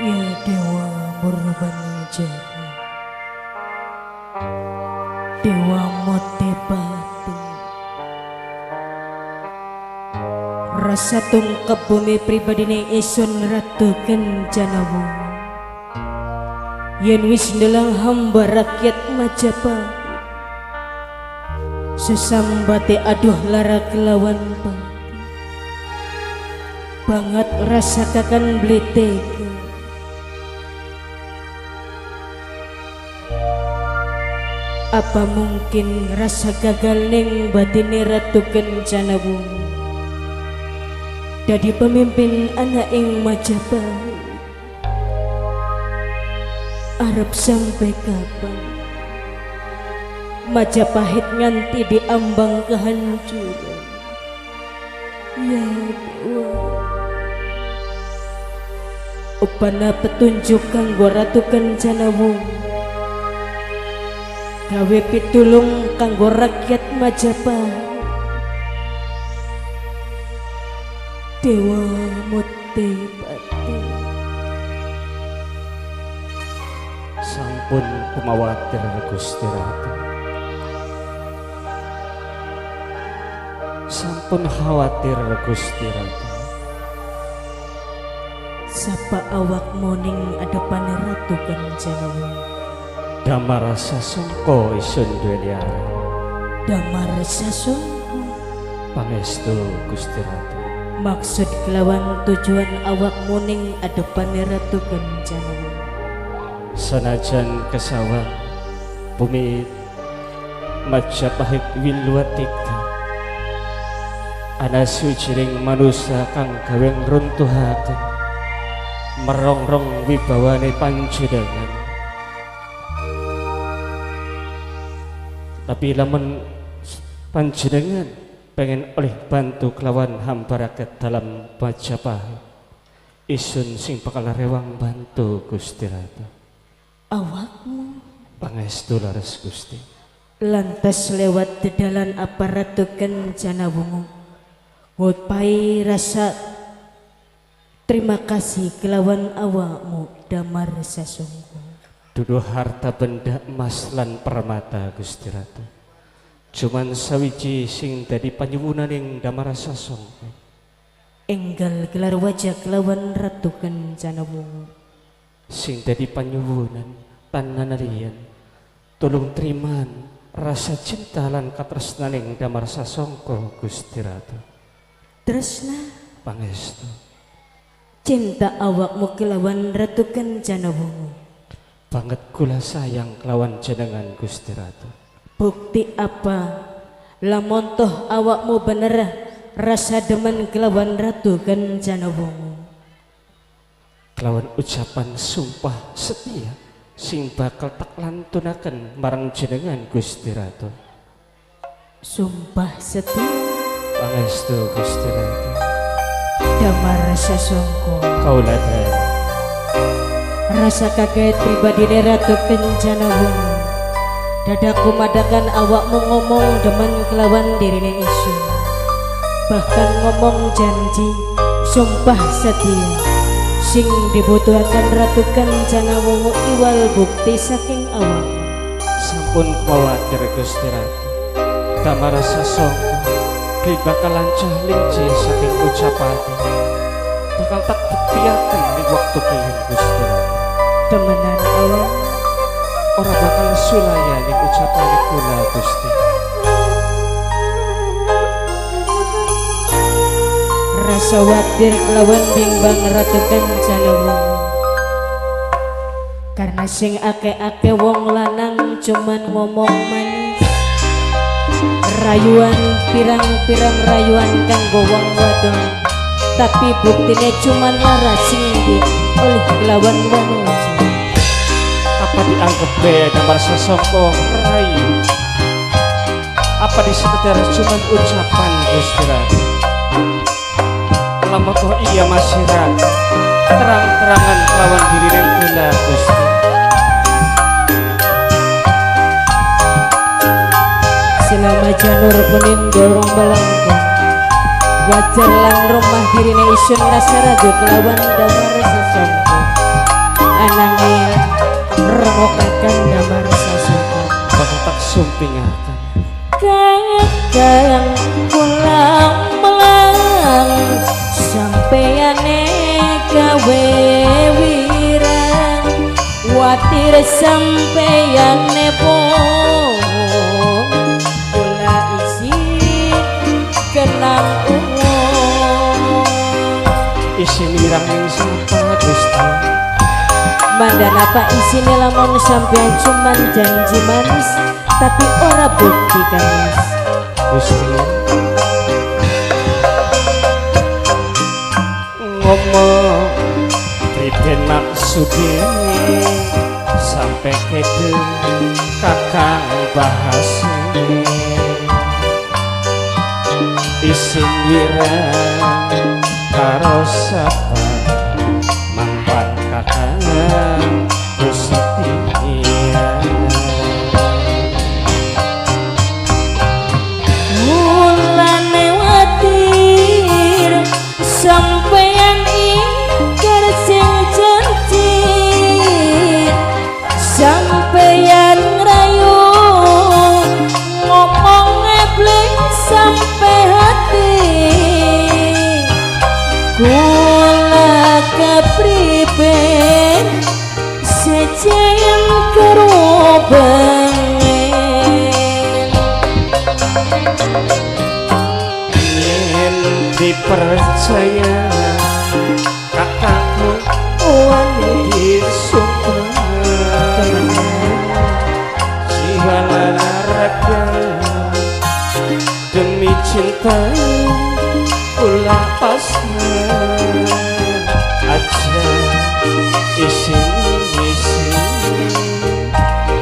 Ya Dewa Murbanyajana, Dewa Motepati, rasa tungkap bumi pribadine isun Ratu Kencanawu, yen wis ndelang hamba rakyat Majapahit, sesambate aduh lara kelawan pati, banget rasa kakan bliteke. Apa mungkin rasa gagal ning batine Ratu Kencanawu dadi pemimpin anak ing Majapahit? Arep sampai kapan Majapahit nganti diambang kehancuran? Ya Dewa, upana petunjuk kanggo Ratu Kencanawu, gawe pitulung kanggo rakyat Majapahit. Dewa Motepati, sampun kumawatir Gusti Ratu, sampun khawatir Gusti Ratu. sapa awak moning adepan Ratu Kencanawu? Damar sasongko isun duweni aran, Damar sasongko, pangestu Gusti Ratu. maksud kelawan tujuan awak moning adepan Ratu Kencanawu. Sanajan kesawang bumi Majapahit wilwatika, ana suwijining manusa kang gawe ngruntuhaken merongrong wibawane panjenengan. Tapi lamun panjenengan pengen oleh bantu kelawan hamba rakyat dalam Majapahit, isun sing bakal rewang bantu Gusti Ratu. Awakmu Pangestu laras Gusti. lantas lewat dedalan apa Ratu Kencanawu ngupai rasa terima kasih kelawan awakmu Damar sasongko. Duduh harta benda emas lan permata Gusti Ratu, cuman sawiji sing dadi panyuwunan ing Damar sasongko. Enggal gelar wajah kelawan Ratu Kencanawu, Sing dadi panyuwunan pananalian tulung triman rasa cinta lan katresnaning Damar sasongko Gusti Ratu. tresna Pangestu cinta awakmu kelawan Ratu Kencanawu, banget kula sayang kelawan jenengan Gusti Ratu. bukti apa lamun toh awakmu bener rasa demen kelawan Ratu Kencanawu? Kelawan ucapan sumpah setia sing bakal tak lantunaken marang jenengan Gusti Ratu. Sumpah setia Pangestu Gusti Ratu. Damar sasongko, Kauladan rasa kaget pribadine Ratu Kencanawu dadaku madakan awakmu ngomong demen kelawan dirine isun, bahkan ngomong janji sumpah setia sing dibutuhkan Ratu Kencanawu iwal bukti saking awak. sampun kuwatir Gusti Ratu. Damar sasongko bakal lancah linci saking ucapan bakal tak buktiaken ning waktu kene Gusti Ratu. Temenan awak Ora bakal sulaya ning ucapan kula Gusti. rasa watir kelawan bimbang Ratu Kencanawu, karena sing ake-ake wong lanang cuman ngomong manis, rayuan pirang-pirang rayuan kanggo wong wadon, tapi buktine cuman lara sing oleh kelawan wong lanang. Apa dianggap be Damar sasongko rayu? Apa disekedar cuman ucapan Gusti Ratu? Lama toh iya masih ragu terang-terangan lawan diri kula Gusti. Selama janur kuning dorong belangkang, wajar lan rumah dirine isun rasa ragu kelawan Damar sasongko. ananging rengokaken damar sasukan bakal tak sumpingaken kakang pulang melang sampeyane gawe wirang watir sampeyane pon kula isi kenang isin wirang ing sampah Gusti mandana pak isine lamun sampean cuman janji manis tapi ora bukti kanis Gusti ngomong priben maksudnya sampai kede kakang bahas isin wirang karo sapa mampan kakang Gusti mulane watir sampean ingkar sing janji sampean rayu ngomong ngeblek sampai hati kula kepriben sejayan kerubengen ingin dipercaya kakakku wani disumpah jiwa lan raga demi cinta kula pasrah aja isin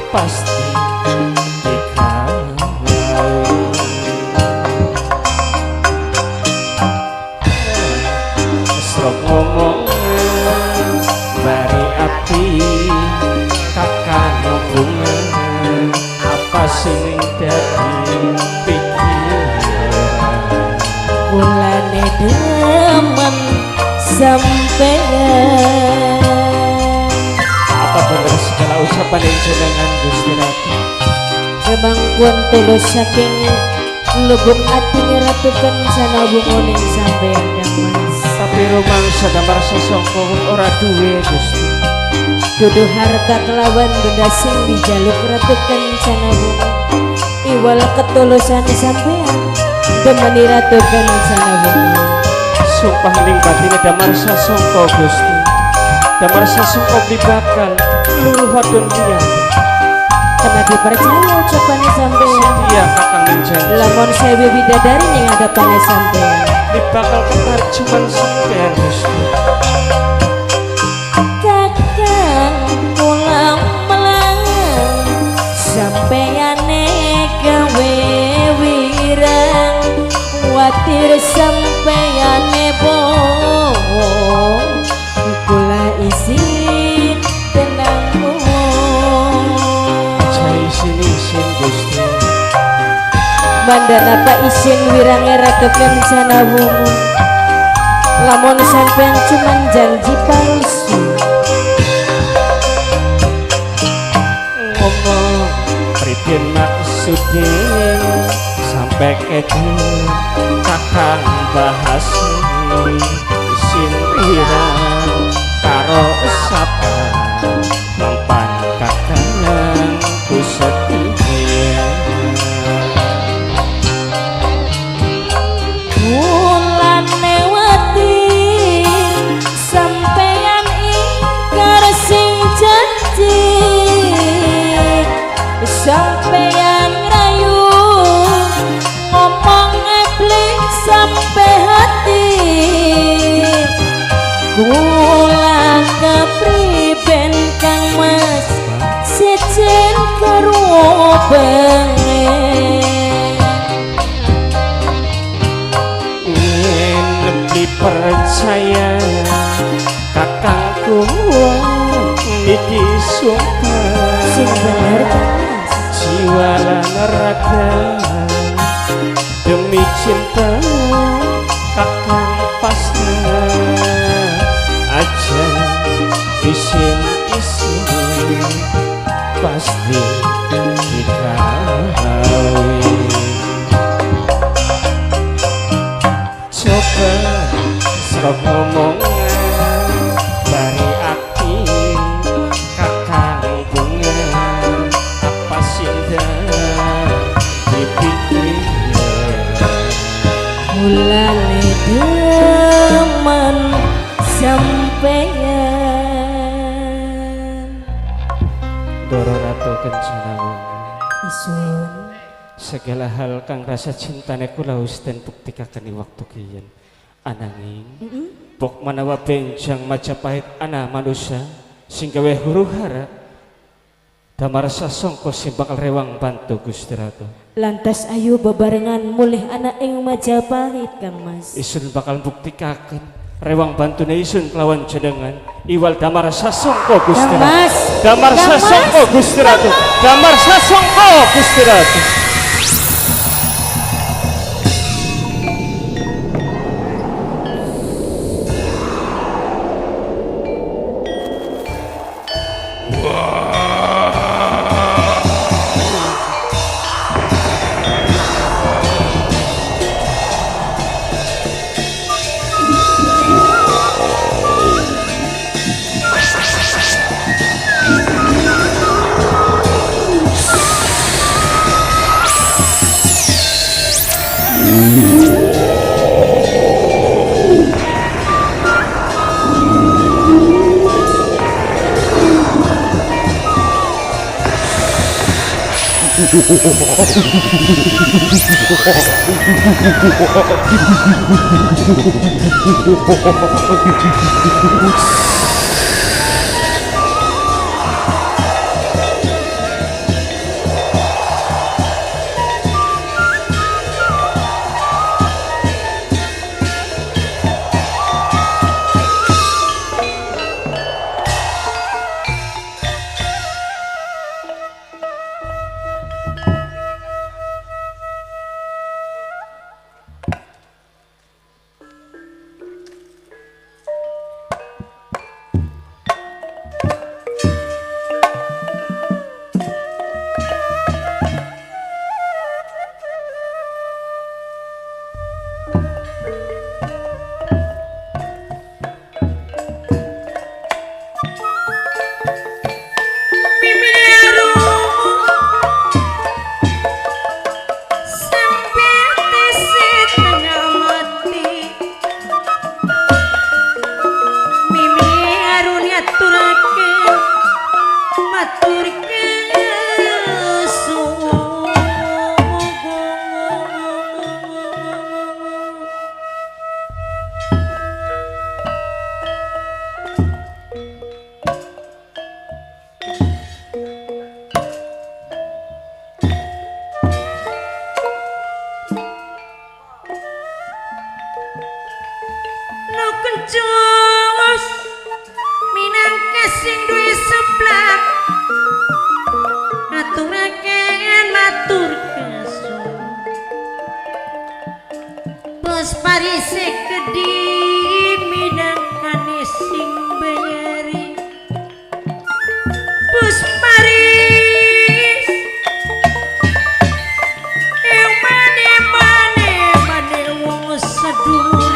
pasti dikawal serok ngomong bari api kakak hubungan apa sing dadi pikiran mulane demen sampean apa bener segala ucapan yang jenengan Gusti Ratu memang kuan tulus saking lubuk ati ngeratukan sana bungoning sampean damas tapi rumangsa damar sesongko ora duwe Gusti dudu harta kelawan benda sing dijaluk ratukan sana bungo iwal ketulusan sampean demeni ratukan sana bungo sumpah ning batine damar sesongko Gusti damar sesongko dibakal luruh wadon liya karena dipercaya ucapan sampean iya kakang menjan lamun sewe bidadari ning hadapan sampean dibakal ketar cuman sampean Gusti kakang pulang melang sampeyane gawe wirang watir sampeyane bong kula isin tenang jai sini sin Gusti bandana pak isin wirange ratukan sana wungu lamun sampean cuman janji palsu ngomong priben maksudnya sampai kede kakang bahas isin wirang karo sapa mampan kakang Gusti mulane watir sampean ingkar sing janji sampean rayu ngomong ngeblek sampai hati kula kepriben kang mas sejen karo bengen ingin dipercaya kakangku ini sumpah sing bener kang mas jiwa lan raga demi cinta kakang pasrah aja isin omongan dari ati kakang bunga apa sindah dipikir mulane demen sampeyan Doro Ratu Kencana Wungu isun segala hal kang rasa cintane kula wis den buktikaken waktu kiyen ananging pok manawa benjang Majapahit ana manusia sing gawe huru-hara damar sasongko sing bakal rewang bantu Gusti Ratu lantas ayo bebarengan mulih anak ing Majapahit Kang Mas isun bakal buktikaken rewang bantune isun kelawan jenengan iwal damar sasongko Gusti Kang Ratu Mas damar Kang Mas! sasongko Gusti Ratu damar sasongko Gusti Ratu kencus minangka sing duwe seblak aturaken matur kesun bos parise kedhi minangkane sing bayari bos paris mane wong sedulur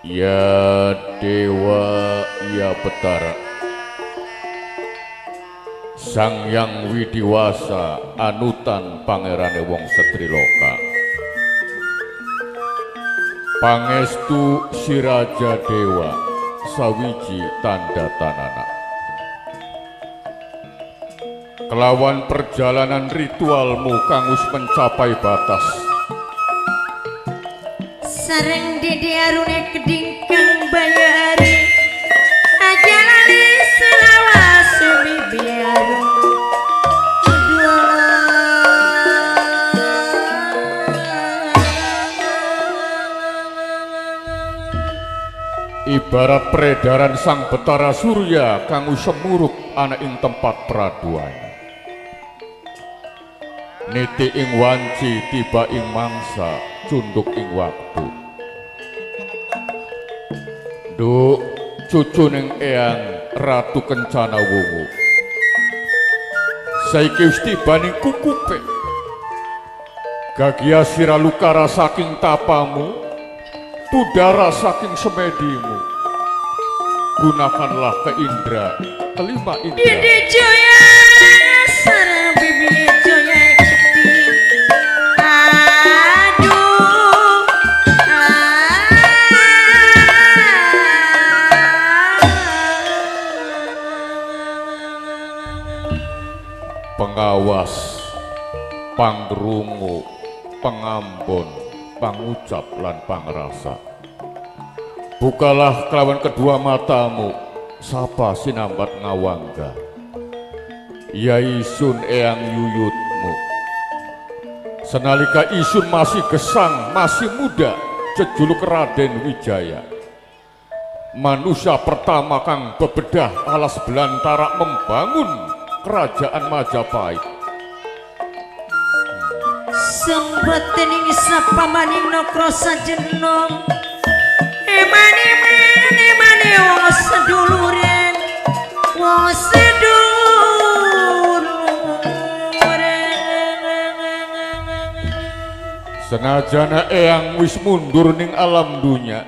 Ya Dewa, ya Betara, Sang Yang Widiwasa, anutan pangerane wong Setriloka. Pangestu si Raja Dewa, sawiji tanda tanana. Kelawan perjalanan ritualmu kang wis mencapai batas. Sareng Dede Arune kedingkang bayari aja lali selawase bibiaru Ibarat peredaran sang Betara Surya kang semuruk ana ing tempat peraduan. Niti ing wanci tiba ing mangsa cunduk ing waktu. Duk cucuning eyang Ratu Kencana Wungu. Saiki wis tibaning kukupe. Gagia sira lukara saking tapamu, tudara saking semedimu. Gunakanlah kelima indra. Dede Jaya sareng Bibi Jaya Ekti. Aduh. Pengawas, pangrungu, pengambon, pangucap lan pangrasa. Bukalah kelawan kedua matamu, sapa sinambat ngawangga. Ya isun eyang yuyutmu. Senalika isun masih gesang, masih muda, jejuluk Raden Wijaya. Manusia pertama kang bebedah alas belantara membangun kerajaan Majapahit. Sembetening sapamaning nokro sajenom. Emane wong seduluren, wong seduluren. Senajana eyang wis mundur ning alam dunya,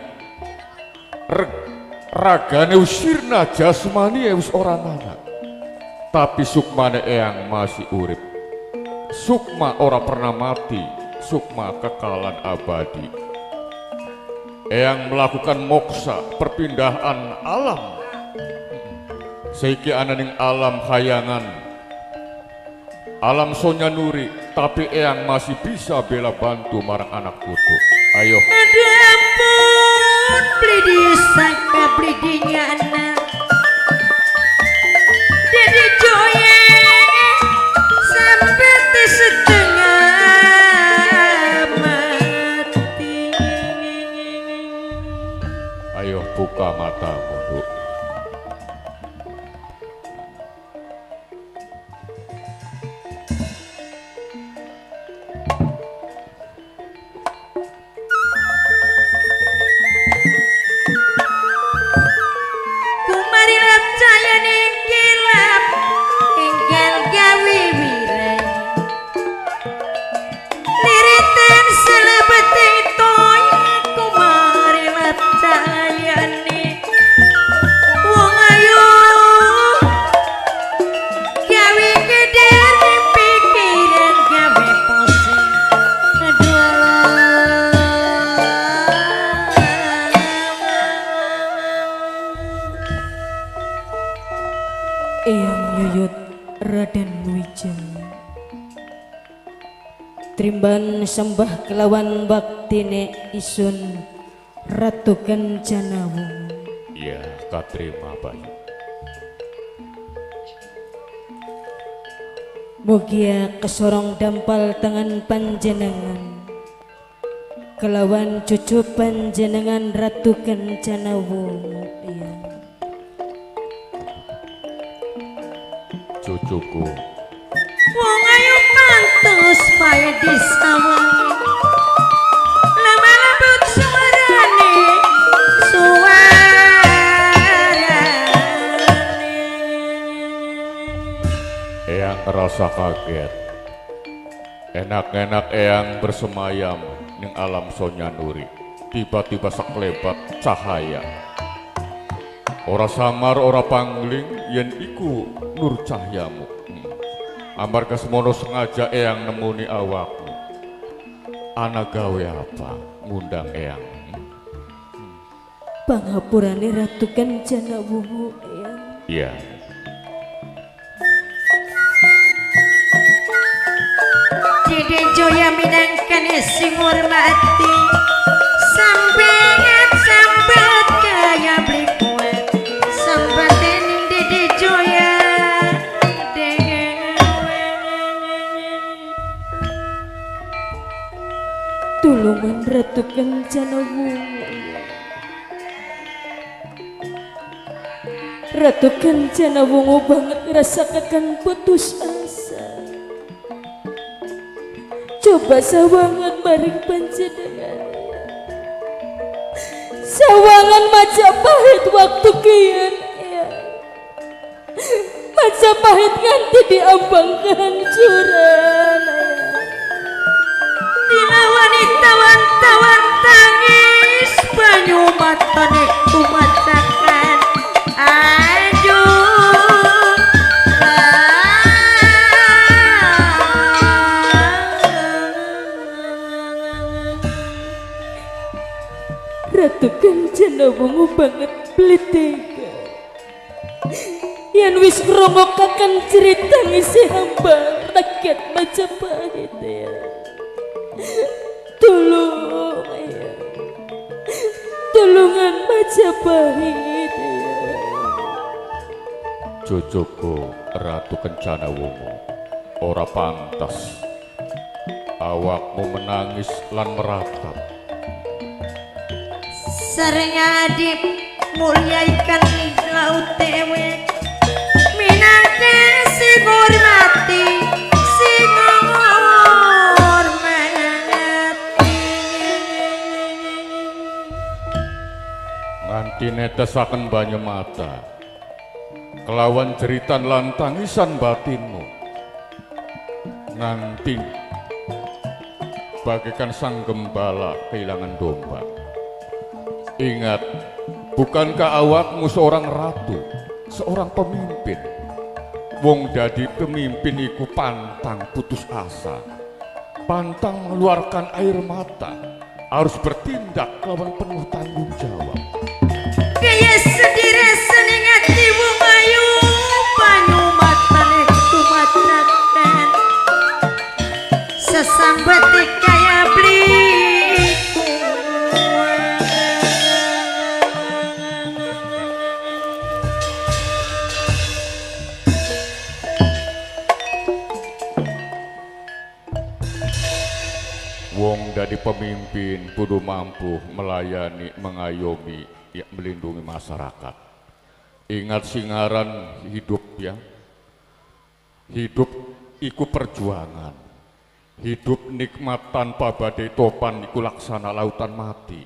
ragane wis sirna, jasmani wis ora ana. Tapi sukmane eyang masih urip. Sukma ora pernah mati, sukma kekalan abadi. Eyang melakukan moksa, perpindahan alam. Saiki ananing alam hayangan, alam Sonya Nuri, tapi eyang masih bisa bela bantu marang anak putu. Ayo. Aduh ampun, blidi saka blidinya anak. Dede Joya sampai setengah mati. Ayo buka matamu, Bu. Kumari rapcaya ning kilap enggal gawe wireng. Liritan selebete toya kumari rapcaya ning wong ayu gawe gede pikiran gawe pusing. Eyang Yuyut Raden Wijaya Trimban sembah kelawan baktine isun Ratu Kencana Wungu. Iya, katrima Bayu. Mugia kesorong dampal tangan panjenengan kelawan cucu panjenengan Ratu Kencana Wungu. Eyang Cucuku, wong ayu pantes bae disawangi. Lama-lama suarane eyang ngerasa kaget. Enak-enak eyang bersemayam ning alam Sonya Nuri. Tiba-tiba sekelebat cahaya. Ora samar, ora pangling, yen iku nur cahyamu. Amarga semono sengaja eyang nemuni awakmu. Ana gawe apa ngundang eyang? Pangapurane Ratu Kencana Wungu. Eyang Iya. Dede Joya minangkan sing hormati sampeyan sambat kaya beli kue sambat dening Dede Joya tulungan Ratu Kencana Wungu. Ratu Kencana Wungu banget ngerasakan putus asa. Coba sawangan maring panjenengan. Sawangan Majapahit waktu kian ya. Majapahit nganti diambang kehancuran ya. Dina wanita-wantawan tangis banyu matane kumacakan aduh Ratu Kencana Wungu banget blitega yang wis ngrungokaken cerita ngisi hamba rakyat Majapahit ya. Tolong ya. Tulungan Majapahit ya. Jojoku Ratu Kencana Wungu, ora pantas awakmu menangis lan meratap. sering adip mulyaikan laut tewe minangka sing hormati sing hormati Nganti netesaken banyu mata kelawan jeritan lan tangisan batinmu, nganti bagaikan sang gembala kehilangan domba. Ingat, bukankah awakmu seorang ratu, seorang pemimpin? Wong dadi pemimpin iku pantang putus asa, pantang mengeluarkan air mata, harus bertindak kelawan penuh tanggung jawab. kaya sedire seneng ati wong ayu banyu matane kumacakan sesambete kaya bliku Wong dadi pemimpin kudu mampu melayani, mengayomi, ya, melindungi masyarakat. Ingat singaran hidup ya. Hidup iku perjuangan. Hidup nikmat tanpa badai topan iku laksana lautan mati.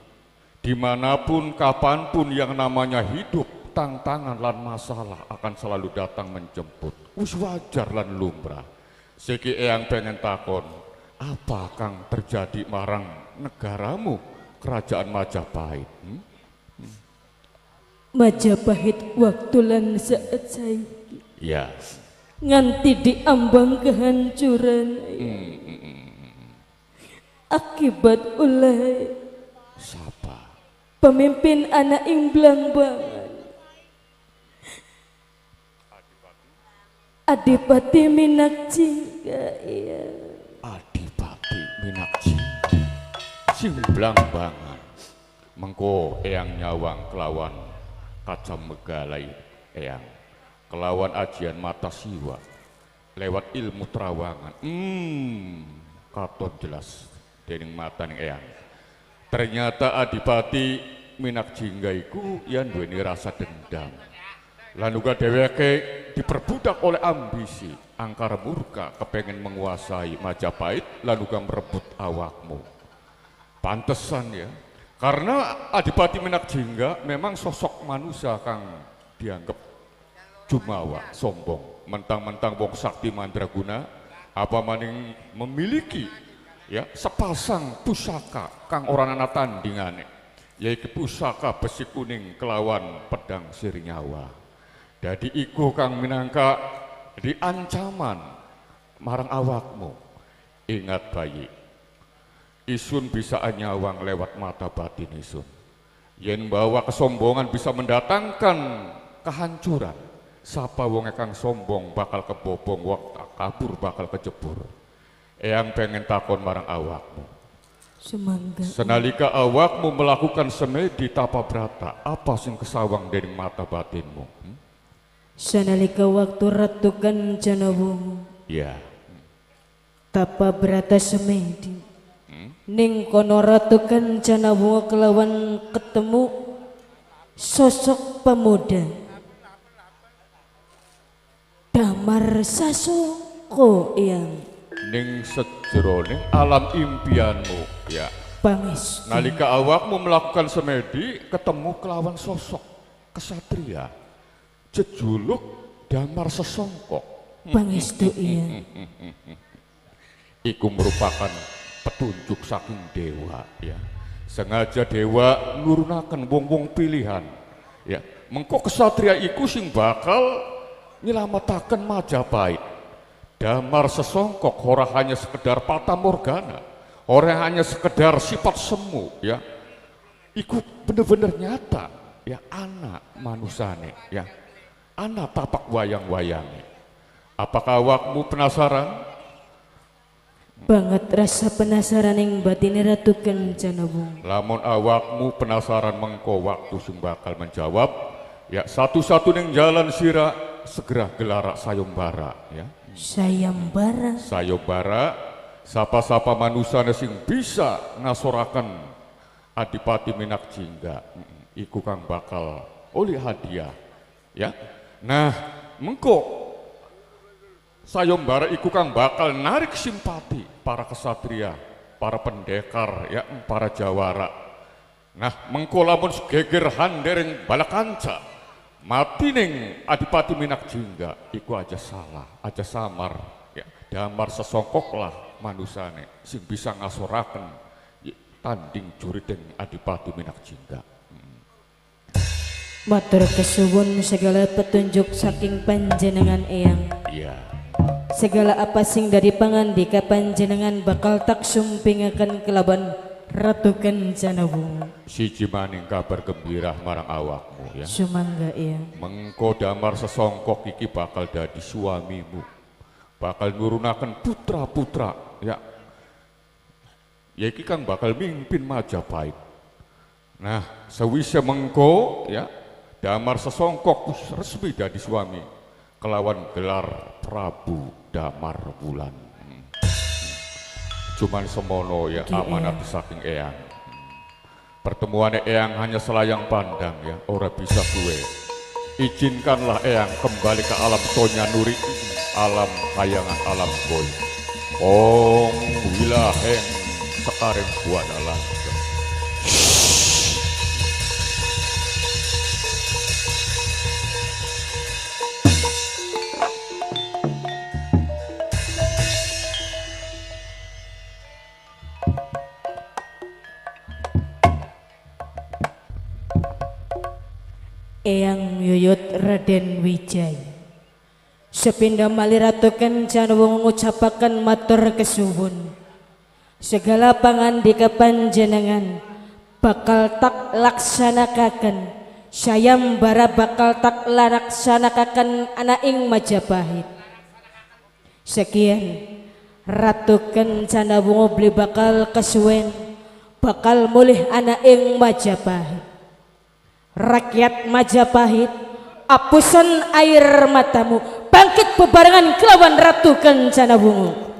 Dimanapun, kapanpun yang namanya hidup, tantangan lan masalah akan selalu datang menjemput. Wis wajar lan lumrah. Seki eyang pengen takon, apa kang terjadi marang negaramu, kerajaan Majapahit? Majapahit waktu lan saat saiki Ya, nganti diambang kehancuran akibat ulah siapa? pemimpin anak imblang banget Adipati Minakjingga iya. Adipati Minakji, sing blambangan. Mengko eyang nyawang kelawan kaca megalai eyang, kelawan ajian mata siwa lewat ilmu terawangan. Katon jelas dening mata ning eyang. Ternyata Adipati Minakjingga iku yang duweni rasa dendam. Lan uga dheweke diperbudak oleh ambisi, angkara murka, kepengen menguasai Majapahit lan uga merebut awakmu. Pantesan ya, karena Adipati Minakjingga memang sosok manusia kang dianggap jumawa, sombong, mentang-mentang wong sakti mandraguna, apa maning memiliki ya sepasang pusaka kang orang ana tandingane, yaitu pusaka besi kuning kelawan pedang Sirinyawa. Jadi iku kang minangka di ancaman marang awakmu. Ingat bayi, isun bisa anyawang lewat mata batin isun. Yen bawa kesombongan bisa mendatangkan kehancuran. Sapa wong kang sombong bakal kebobong, wong kabur bakal kejebur. Eyang pengen takon marang awakmu. Semangga Senalika awakmu melakukan semedi tapa brata, apa sing kesawang dening mata batinmu? sanalika waktu Ratu Kencana Wungu Ya. tapa brata semedi ning kono Ratu Kencana Wungu kelawan ketemu sosok pemuda Damar Sasongko yang Ning sejroning alam impianmu ya, Pangestu. Nalika awakmu melakukan semedi ketemu kelawan sosok kesatria jejuluk Damar Sesongkok. Pangestu iya. Iku merupakan petunjuk saking dewa ya. Sengaja dewa nurunaken wong-wong pilihan ya. Mengko kesatria iku sing bakal nyelamataken Majapahit. Damar Sesongkok ora hanya sekedar fata morgana, ora hanya sekedar sifat semu ya. Iku bener-bener nyata ya, anak manusane ya. Anak tapak wayang-wayange. Apakah awakmu penasaran? Banget rasa penasaran yang batin Ratu Kencana Wungu. Lamun awakmu penasaran mengko waktu sing bakal menjawab ya, satu-satunya jalan sira segera gelarak sayembara ya. Sayembara. Sayembara sapa-sapa manusane sing bisa ngasoraken Adipati Minakjingga iku kang bakal oleh hadiah ya. Nah mengko sayembara iku kang bakal narik simpati para kesatria, para pendekar ya, para jawara. Nah mengko lamun geger handering balakanca mati ning Adipati Minakjingga iku aja salah, aja samar ya. Damar Sesongkok lah manusane sing bisa ngasoraken ya, tanding jurideng Adipati Minakjingga. Matur kesuwun segala petunjuk saking panjenengan eyang. Iya. Segala apa sing dari pangandika panjenengan bakal tak sumpingaken kelaban Ratu Kencana Wungu. Siji maning kabar gembira marang awakmu ya. Sumangga eyang. Mengko Damar Sesongkok iki bakal dadi suamimu. Bakal nurunaken putra-putra ya. Ya iki kang bakal mimpin Majapahit. Nah, sewise mengko ya Damar Sesongkok resmi dadi suami kelawan gelar Prabu Damar Wulan. Cuman semono ya amanat saking eyang. Pertemuan eyang hanya selayang pandang ya, ora bisa gue. Izinkanlah eyang kembali ke alam Sonya Nuri, alam kayangan alam boy. Om wilaheng sekarang buana langka. Eyang Yuyut Raden Wijaya sepindah malih Ratu Kencana Wungu ngucapaken matur kesuwun. Segala pangandika panjenengan bakal tak laksanakaken, sayembara bakal tak laksanakaken ana ing Majapahit. Sekian Ratu Kencana Wungu beli bakal kesuwen bakal mulih ana ing Majapahit. Rakyat Majapahit, apusan air matamu, bangkit bebarengan kelawan Ratu Kencana Wungu.